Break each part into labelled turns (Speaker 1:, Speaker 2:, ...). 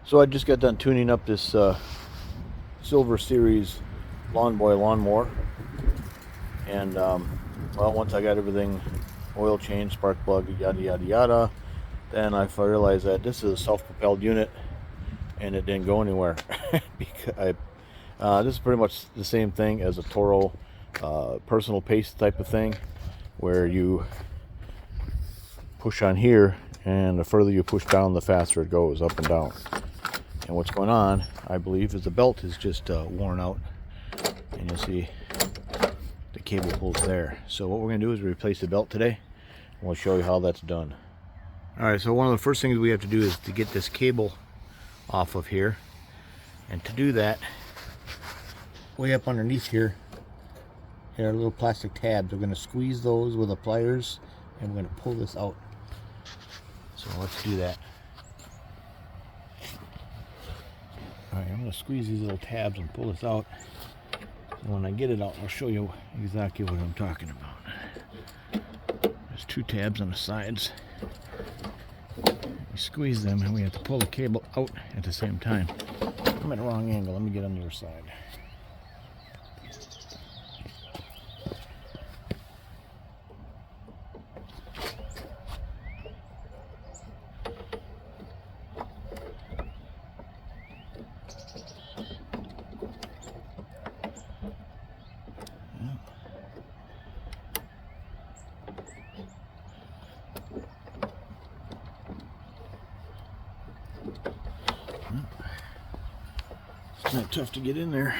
Speaker 1: So I just got done tuning up this Silver Series Lawn Boy lawnmower, and well, once I got everything oil change, spark plug, yada yada yada, then I realized that this is a self-propelled unit, and it didn't go anywhere. because this is pretty much the same thing as a Toro personal pace type of thing, where you push on here, and the further you push down, the faster it goes up and down. And what's going on, I believe, is the belt is just worn out, and you'll see the cable pulls there. So what we're going to do is replace the belt today, and we'll show you how that's done. Alright, so one of the first things we have to do is to get this cable off of here, and to do that, way up underneath here are little plastic tabs. We're going to squeeze those with the pliers, and we're going to pull this out. So let's do that. Alright, I'm going to squeeze these little tabs and pull this out. And when I get it out, I'll show you exactly what I'm talking about. There's two tabs on the sides. We squeeze them, and we have to pull the cable out at the same time. I'm at the wrong angle. Let me get on the other side. It's not tough to get in there.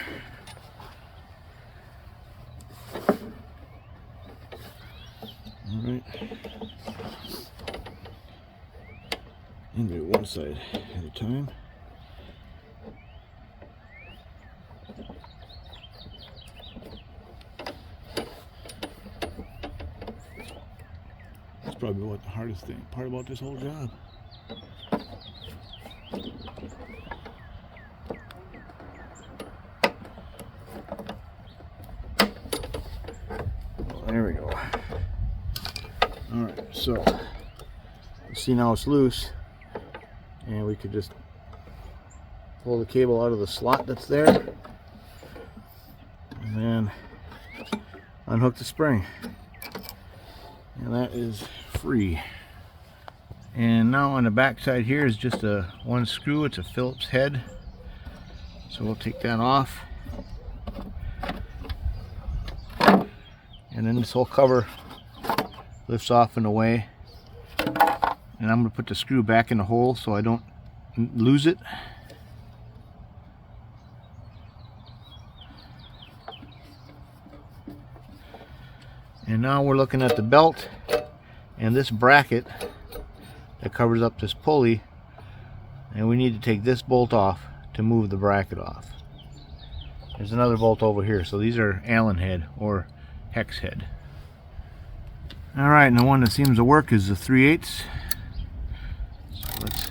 Speaker 1: Alright. And do one side at a time. That's probably what the hardest part about this whole job. There we go. Alright, so you see now it's loose, and we could just pull the cable out of the slot that's there, and then unhook the spring, and that is free. And now on the back side here is just a one screw. It's a Phillips head, so we'll take that off. And then this whole cover lifts off and away. And I'm going to put the screw back in the hole so I don't lose it. And now we're looking at the belt and this bracket that covers up this pulley. And we need to take this bolt off to move the bracket off. There's another bolt over here. So these are Allen head or hex head. Alright, and the one that seems to work is the 3/8. So let's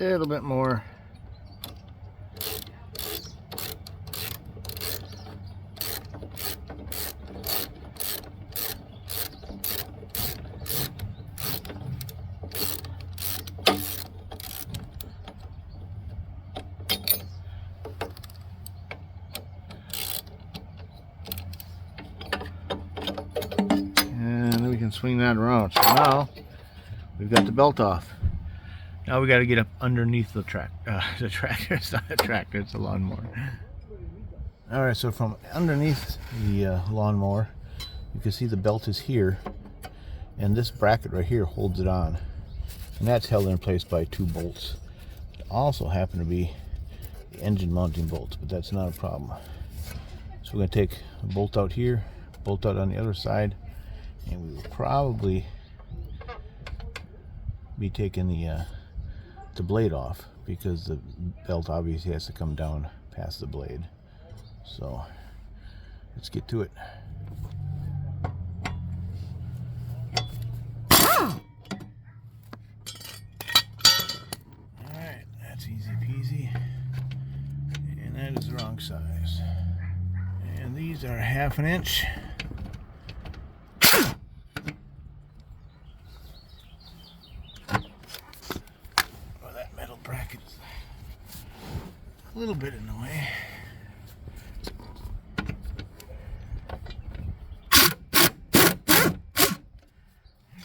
Speaker 1: a little bit more. And then we can swing that around. So now we've got the belt off. Now we got to get up underneath the tractor. It's not a tractor, it's a lawnmower. Alright, so from underneath the lawnmower, you can see the belt is here, and this bracket right here holds it on. And that's held in place by two bolts. It also happen to be the engine mounting bolts, but that's not a problem. we're going to take a bolt out here, bolt out on the other side, and we will probably be taking the blade off, because the belt obviously has to come down past the blade. So let's get to it. Alright, that's easy peasy. And that is the wrong size. And these are 1/2 inch. Oh, that metal bracket is a little bit in the way. There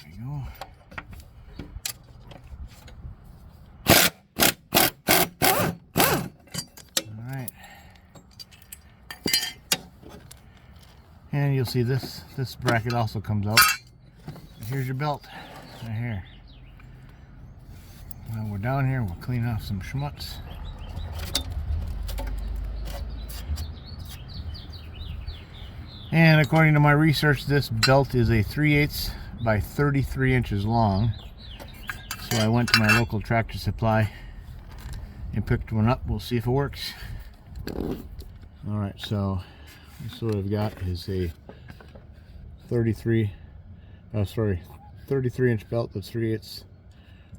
Speaker 1: we go. Alright. And you'll see this bracket also comes out. Here's your belt right here. Now we're down here, we'll clean off some schmutz. And according to my research, this belt is a 3/8 by 33 inches long. So I went to my local Tractor Supply and picked one up. We'll see if it works. Alright, so this is what I've got is a 33 inch belt that's 3/8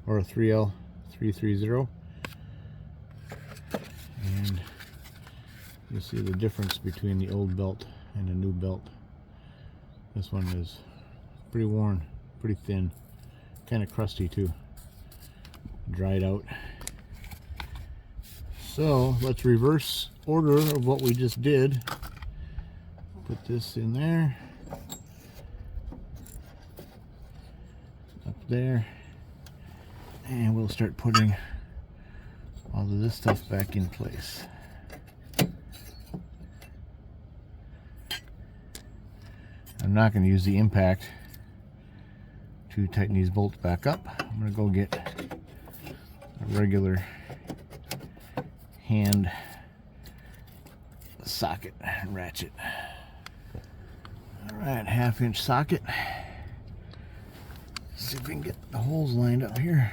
Speaker 1: or a 3L 330. And you'll see the difference between the old belt and the new belt. This one is pretty worn, pretty thin, kind of crusty too, dried out. So let's reverse order of what we just did. Put this in there, up there, and we'll start putting all of this stuff back in place. I'm not going to use the impact to tighten these bolts back up. I'm going to go get a regular hand socket ratchet. Alright, 1/2 inch socket. See if we can get the holes lined up here.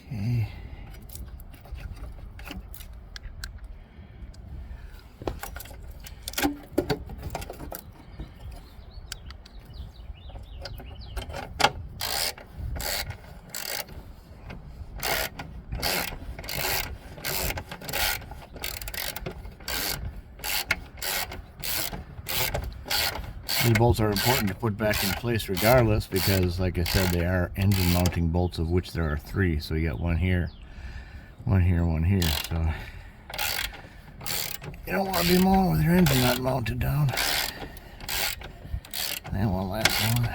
Speaker 1: Okay. These bolts are important to put back in place regardless, because like I said, they are engine mounting bolts, of which there are 3. So you got one here, one here, one here. So you don't want to be mowing with your engine not mounted down. That won't last long.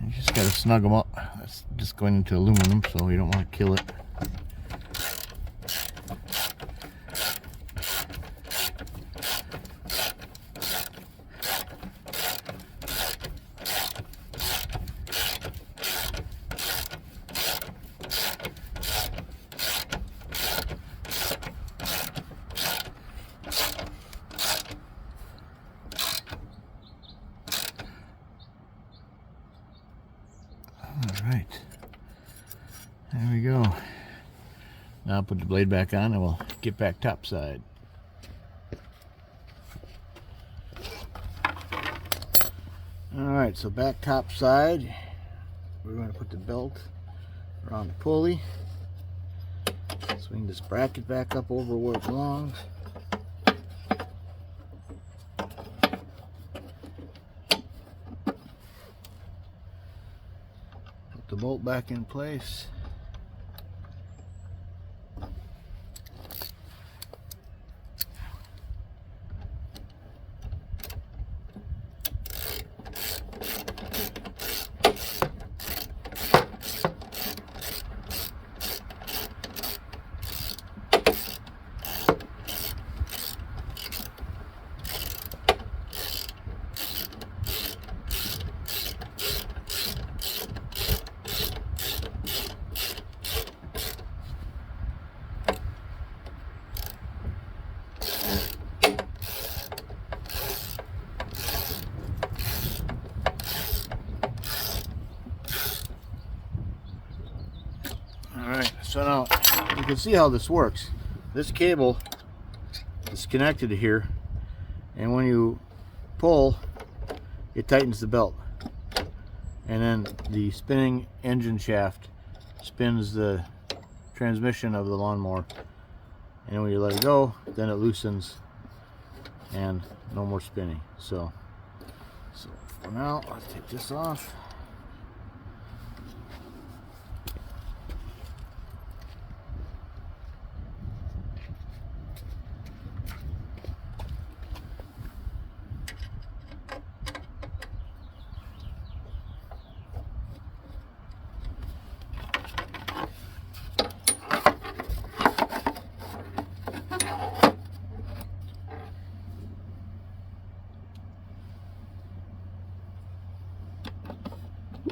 Speaker 1: You just got to snug them up. That's just going into aluminum, so you don't want to kill it. Alright, there we go. Now I'll put the blade back on and we'll get back topside. Alright, so back topside, we're going to put the belt around the pulley. Swing this bracket back up over where it belongs. The bolt back in place. Now, you can see how this works. This cable is connected to here, and when you pull, it tightens the belt. And then the spinning engine shaft spins the transmission of the lawnmower. And when you let it go, then it loosens and no more spinning. So for now, let's take this off.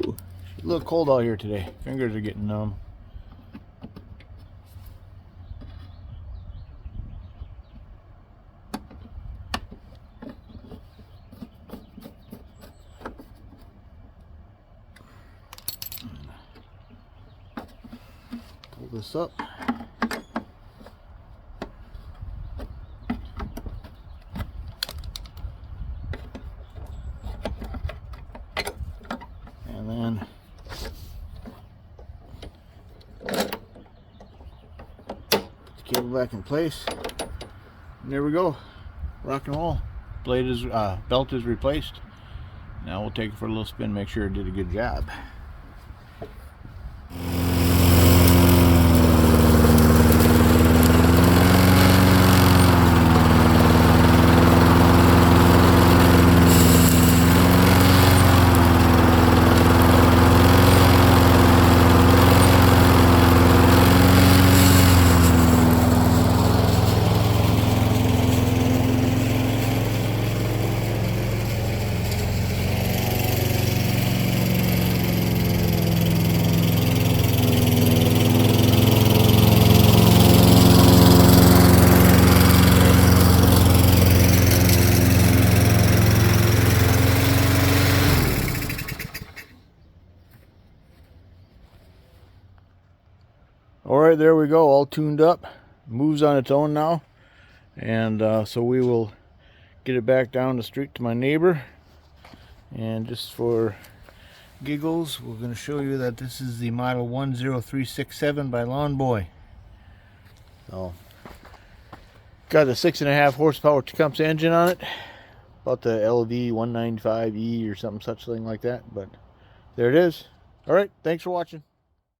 Speaker 1: Ooh, it's a little cold out here today. Fingers are getting numb. Pull this up. And then put the cable back in place. And there we go. Rock and roll. Blade is belt is replaced. Now we'll take it for a little spin, make sure it did a good job. Alright, there we go, all tuned up. Moves on its own now. And so we will get it back down the street to my neighbor. And just for giggles, we're going to show you that this is the model 10367 by Lawn Boy. So, got a 6.5 horsepower Tecumseh engine on it. About the LV 195E or something such thing like that. But there it is. Alright, thanks for watching.